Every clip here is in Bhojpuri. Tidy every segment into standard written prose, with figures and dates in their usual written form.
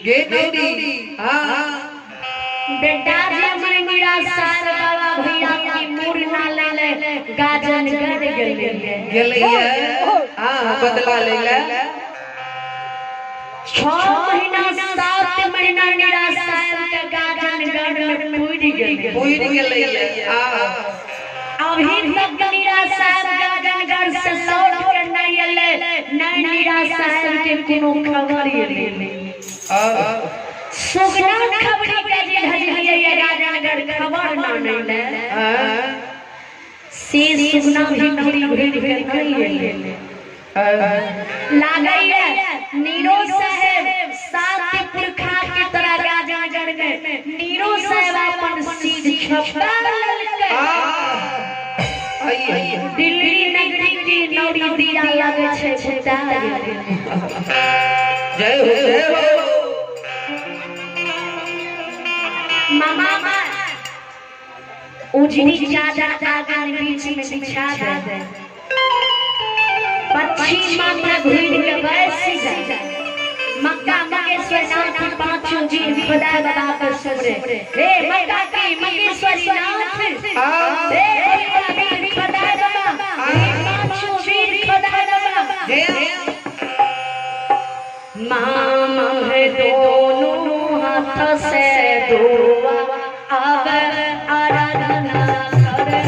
गे नौरी हां बेटा जे मैं निराशा बाबा भैया की मूड ना ले गाजन गड़ गेले हां बदला लेला 6 महीना 7 महीना निराशा के गाजन गड़ में पूरी गेले हां अभी तक निराशा गाजन गड़ से लौट के नहीं आले नहीं निराशा के कोनो खबर नहीं सुगना खबरी के जे हरिये राजनगढ़ खबर ना मिले से सुगना भी घड़ी घड़ी नहीं लागैया नीरो साहेब सात पुरखा के तरह राजनगढ़ में नीरो साहेब अपन सीध छपा लेलकै दिल्ली नगरी की नौरी दिया लागे छै छुटा जय हो मामा उजनी चादर आगन बीच में बिछा दे पश्चिम में घूम के बैठ जाए मक्का मकेश्वर नाथ पांचों जी खुदा बाबा के सुमरे हे मक्का की मकेश्वरी नाथ हे खुदा बाबा पांचों जी खुदा बाबा मामा है दोनों हाथ से दुआ अब आराधना करे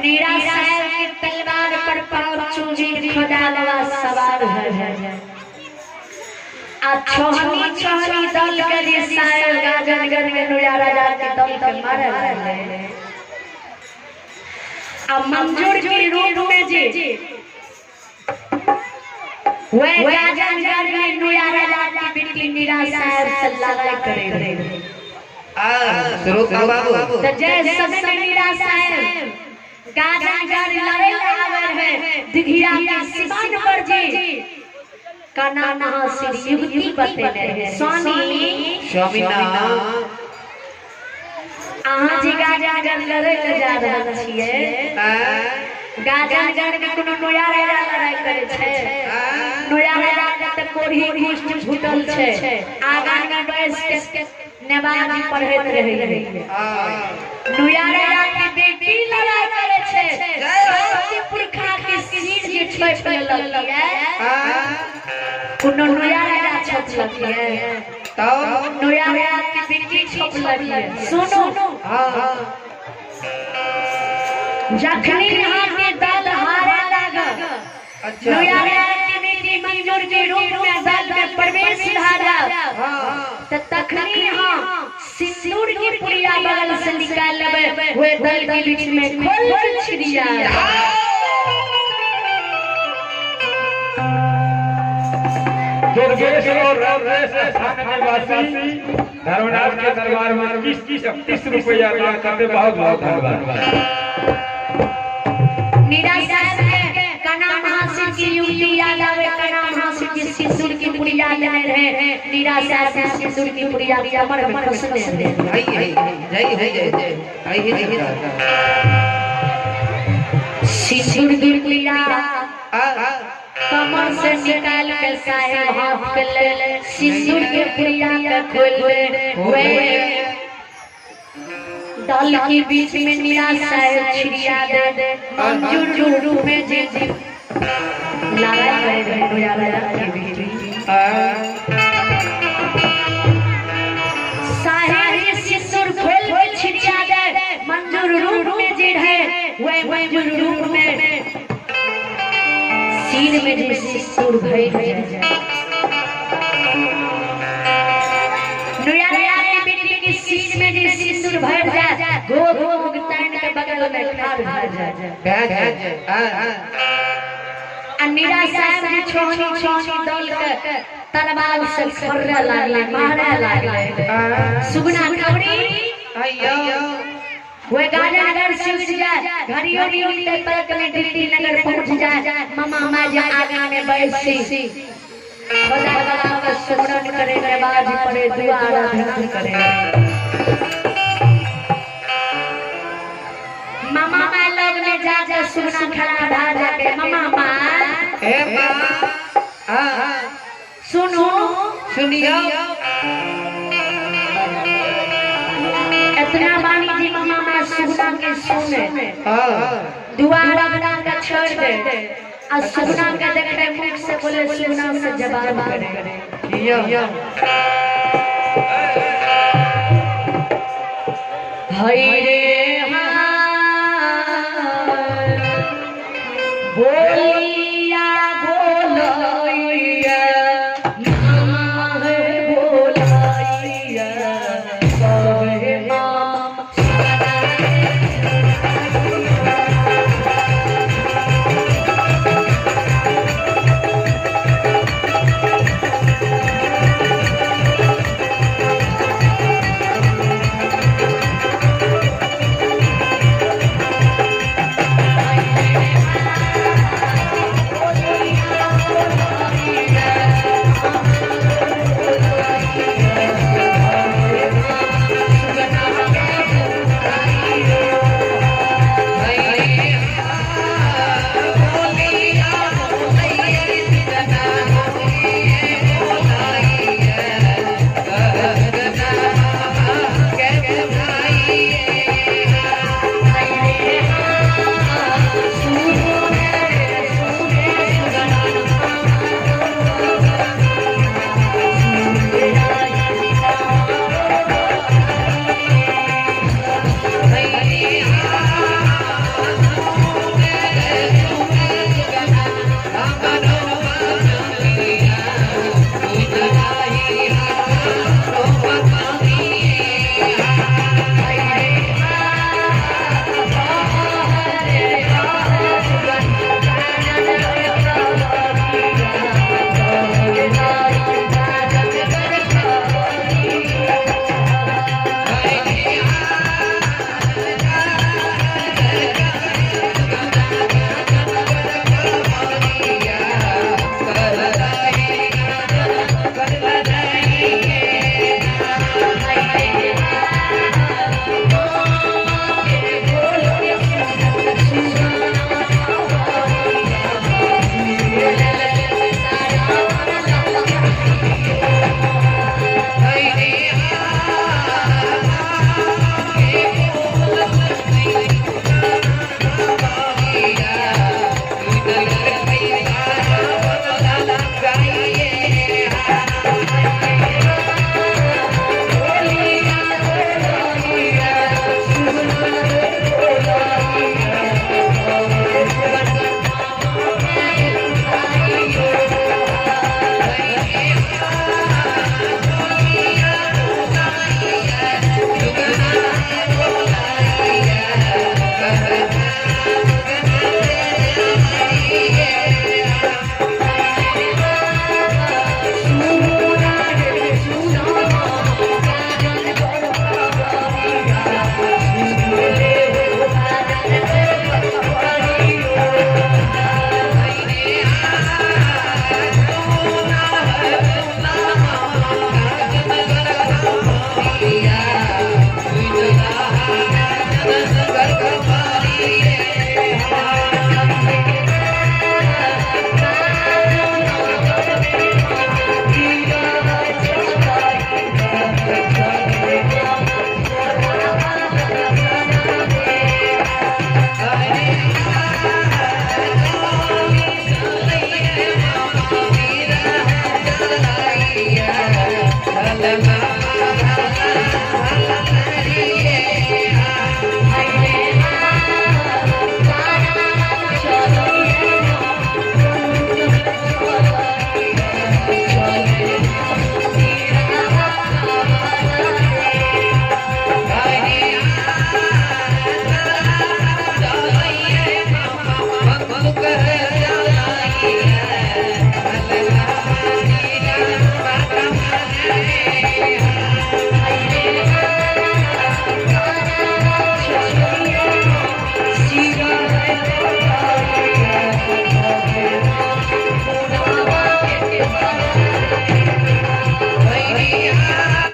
नीरा साहब की तलवार पर पांचों जी खुदा लवा सवार है आ छोहनी दल के जी साहब गाजनगर में नुया राजा के दल के मारे रहे अब मंजूर के रूप में जी वे गाजनगर में नुया राजा की बेटी नीरा साहब से लड़ाई करे श्रोता बाबू तो जय सब नीरा साहब गाजनगर लड़े आवर है दिघिया के सिवान पर जी का नाम श्री युक्ति बतेले है स्वामी अहाँ जी गाजनगर लड़े जा रहल छिए गाजनगर में कोनो नया राजा लड़ाई करे छै नया राजा के त कोढ़ी घुष्ट झुटल छै आगा में बैस के नवाजी पढ़ैत रही नया राजा के बेटी लड़ाई करे छै सबके पुरखा के सिर जे छप लेलक कोनो नया राजा छप लेलक तब नया राजा के बेटी छप लेलक सुनो जखनी यहाँ के दल हारे लागल नया राजा के बेटी मंजूर के रूप में दल में प्रवेश भागा तखनी यहाँ सिंदूर की पुड़िया बगल से निकाल लेबे वे दल के बीच में खोल छिड़िया दुर्गेश और रामरेश स्थान निवासी धर्मनाथ के दरबार में 30 रुपया दान करते बहुत बहुत धन्यवाद। नीरा साहब का नाम हासिल की युक्ति याद आवे का नाम हासिल की सिंदूर की पुड़िया लेने रहे नीरा साहब सिंदूर की पुड़िया कमर में कसने रहे सिंदूर की पुड़िया कमर से निकाल के साहेब हाथ पे ले सिंदूर के पुड़िया का खोल वे दल के बीच में नीरा साहब छिड़िया दे मंजूर रूप में जी लड़ाई करे रहे नया राजा के बीच साहेब सिंदूर खोल छिड़िया दे मंजूर रूप में जी है वे मंजूर रूप में सीन में जैसे सुर भई है नया राजा के बेटी की सीन में जैसे सुर भर जा गो मुगतान के बगल में ठाड़ जा नीरा साहब जी छोहनी दल के तलवार से खर्रा लागले मारे लागले सुगना कवड़ी वे गाजनगर से जाए घड़ियों के तक में दिल्ली नगर पहुंच जाए मामा माँ आगे में बैसी बजा बजा कर सुमरन करे नवाज पढ़े दुआ आराधना करे मामा माँ लोग में जा सुमरन खड़ा ढा जाके मामा माँ सुनो सुनियो इतना बानी जी मामा माँ सुगना के सुने दुआरा बना के छोड़ दे और सुगना के देखे मुख से बोले सुगना से जवाब करे हई रे